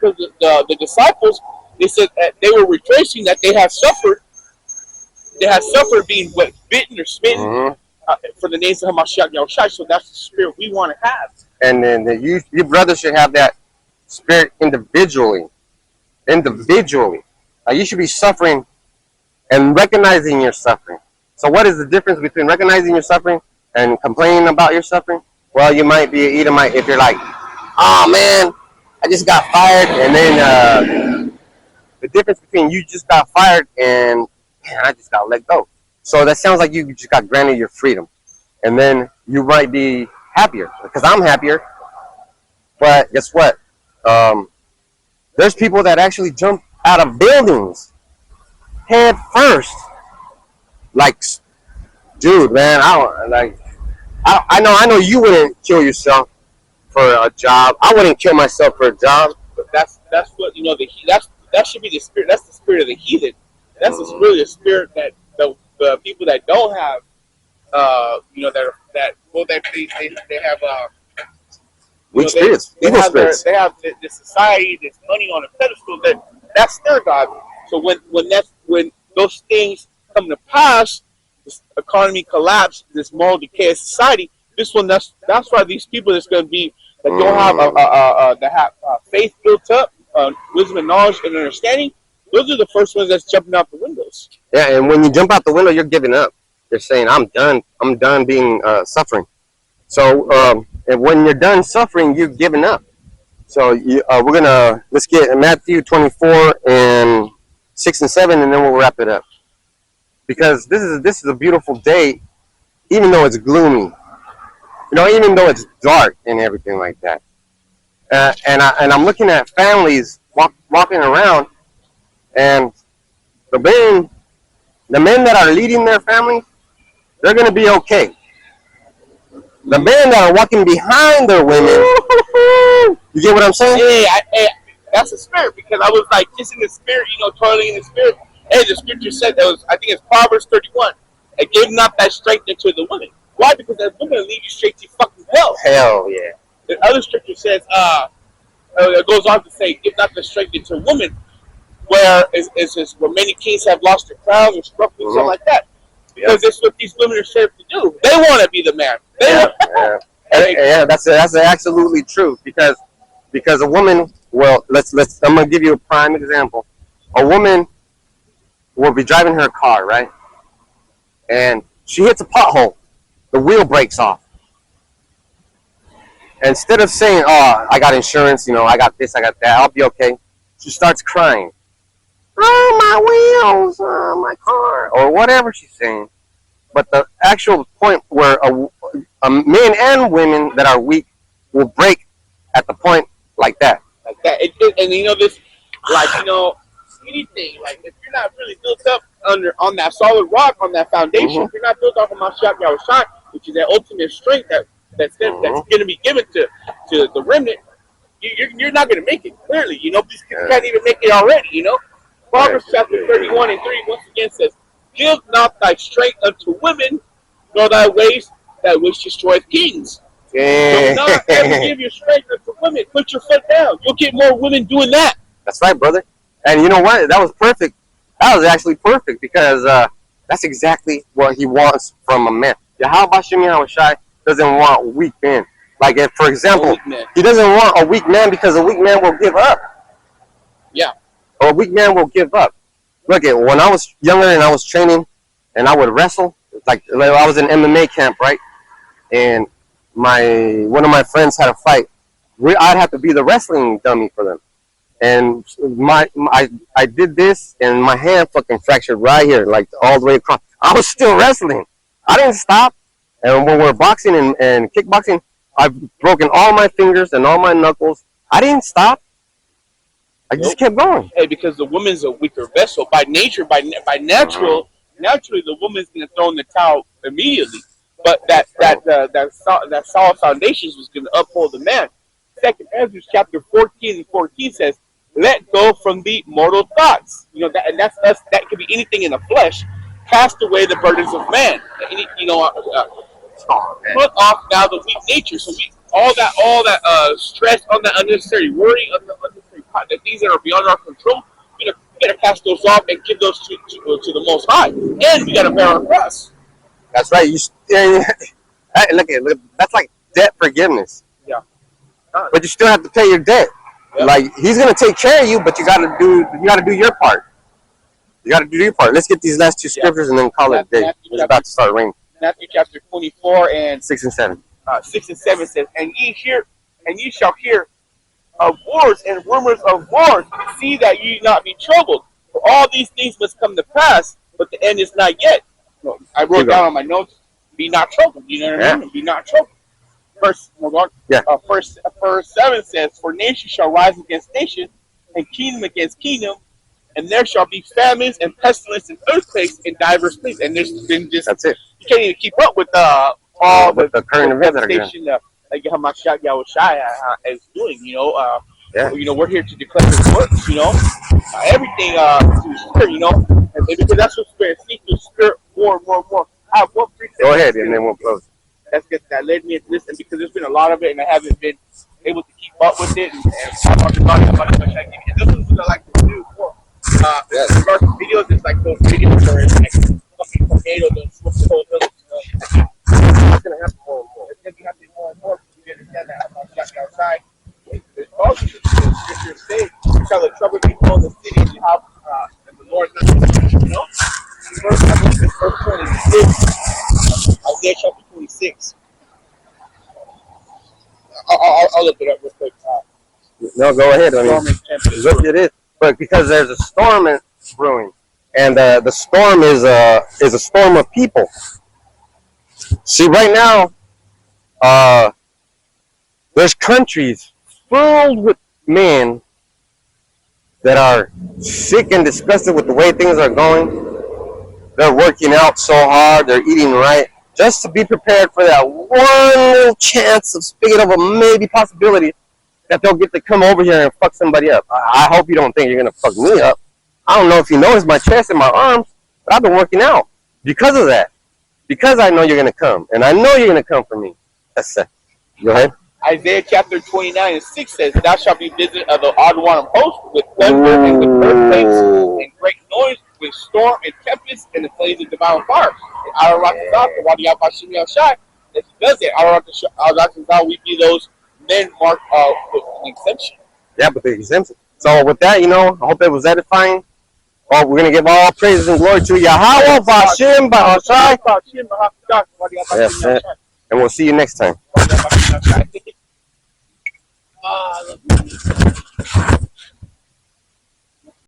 because the disciples, they said that they were rejoicing that they had suffered. They had suffered being bitten or smitten for the names of Hamashiach Yahawashi. So that's the spirit we want to have. And then you brothers should have that spirit individually. You should be suffering and recognizing your suffering. So what is the difference between recognizing your suffering and complaining about your suffering? Well, you might be an Edomite if you're like, oh man, I just got fired. And then the difference between you just got fired and man, I just got let go. So that sounds like you just got granted your freedom. And then you might be happier because I'm happier. But guess what? There's people that actually jump out of buildings head first. Like, dude, man, I know you wouldn't kill yourself for a job. I wouldn't kill myself for a job. But that's what that should be the spirit. That's the spirit of the heathen. That's really the spirit that the people that don't have, they have. Weak spirits, evil spirits. They have the society, this money on a pedestal. That's their God. So when those things come to pass, this economy collapse, this moral decay of society. That's why these people that's going to be that don't have faith built up, wisdom and knowledge and understanding. Those are the first ones that's jumping out the windows. Yeah, and when you jump out the window, you're giving up. You're saying, "I'm done. I'm done being suffering." So, and when you're done suffering, you're giving up. So let's get Matthew 24 and 6 and 7, and then we'll wrap it up. Because this is a beautiful day, even though it's gloomy. Even though it's dark and everything like that. And I'm looking at families walking around, and the men that are leading their family, they're going to be okay. The men that are walking behind their women, you get what I'm saying? Hey, that's a spirit, because I was like, just in the spirit, totally in the spirit. Hey, the scripture said I think it's Proverbs 31. It gave not that strength into the women. Why? Because that woman will lead you straight to fucking hell. Hell yeah. The other scripture says, it goes on to say, give not the strength into women, where many kings have lost their crowns or struck and something like that. Because that's what these women are served to do. They want to be the man. That's absolutely true. Because a woman, well, I'm gonna give you a prime example. A woman will be driving her car, right? And she hits a pothole. The wheel breaks off. Instead of saying, "Oh, I got insurance, I got this, I got that, I'll be okay," she starts crying. "Oh, my wheels, my car," or whatever she's saying. But the actual point where men and women that are weak will break at the point like that. And this, anything, like if you're not really built up on that solid rock, on that foundation, if you're not built off of Mashiach Yahawashi, which is that ultimate strength that's going to be given to the remnant, you're not going to make it. Clearly, these kids can't even make it already. Proverbs chapter 31 and 3 once again says, "Give not thy strength unto women, nor thy ways that which destroyeth kings." Do not ever give your strength unto women. Put your foot down. You'll get more women doing that. That's right, brother. And you know what? That was perfect. That was actually perfect, because that's exactly what he wants from a man. Yahawashi doesn't want weak men. Like, if, for example, he doesn't want a weak man, because a weak man will give up. Yeah. Or a weak man will give up. Look, when I was younger and I was training and I would wrestle, like I was in MMA camp, right? And one of my friends had a fight. I'd have to be the wrestling dummy for them. And I did this, and my hand fucking fractured right here, like all the way across. I was still wrestling. I didn't stop. And when we're boxing and kickboxing, I've broken all my fingers and all my knuckles. I didn't stop. I just kept going. Hey, because the woman's a weaker vessel by nature, by naturally, the woman's gonna throw in the towel immediately. But that solid foundations was gonna uphold the man. 2 Ezra chapter 14 and 14 says, "Let go from the mortal thoughts." That could be anything in the flesh. Cast away the burdens of man. Put off now the weak nature. So all that stress, on that unnecessary worry, on the unnecessary the things that are beyond our control, we gotta cast those off and give those to the Most High, and we gotta bear our cross. That's right. Look, that's like debt forgiveness. Yeah. But you still have to pay your debt. Yep. Like he's gonna take care of you, but you gotta do your part. You gotta do your part. Let's get these last two scriptures and then call it a day. It's about to start raining. Matthew chapter 24 and 6 and 7. 6 and 7 says, and ye shall hear of wars and rumors of wars. See that ye not be troubled. For all these things must come to pass, but the end is not yet. No, I wrote down on my notes, be not troubled. You know what I mean? Be not troubled. Verse 7 says, for nation shall rise against nation, and kingdom against kingdom, and there shall be famines and pestilence and earthquakes in diverse places. And there's been just, that's it. You can't even keep up with all the current events that are going on. Like Yahawashi is doing, you know. You know, we're here to declare His works, you know. Everything through Spirit, you know. And because that's what Spirit seeks, through Spirit more and more and more. I have one precept. Go ahead, and then we'll close. That led me into this, and because there's been a lot of it, and I haven't been able to keep up with it, and talking about it. And this is what I like to do more. Regards to videos, it's like those videos where it's like fucking tornadoes and flip the whole village, you know. It's gonna happen more and more. It's gonna be happening more and more because we understand that I'm not outside. There's also the scriptures say, shall the trouble people in the city and the Lord not, you know? Verse, I believe it's verse 26. Isaiah chapter 26. I'll look it up real quick. No, go ahead. I mean, it is, but because there's a storm brewing, and the storm is a storm of people. See, right now, there's countries filled with men that are sick and disgusted with the way things are going. They're working out so hard, they're eating right, just to be prepared for that one little chance of speaking of a maybe possibility that they'll get to come over here and fuck somebody up. I hope you don't think you're going to fuck me up. I don't know if you notice my chest and my arms, but I've been working out because of that. Because I know you're going to come, and I know you're going to come for me. That's it. Go ahead. Isaiah chapter 29 and 6 says, thou shalt be visited of the odd one of hosts with thunder and with earthquakes and great noise, with storm and tempest and the flames of devouring fire. And if he does it, we be those men marked with an exemption. Yeah, but the exemption. So with that, you know, I hope it was edifying. We're going to give all praises and glory to Yahawah, BAHASHAM, Yes, and we'll see you next time.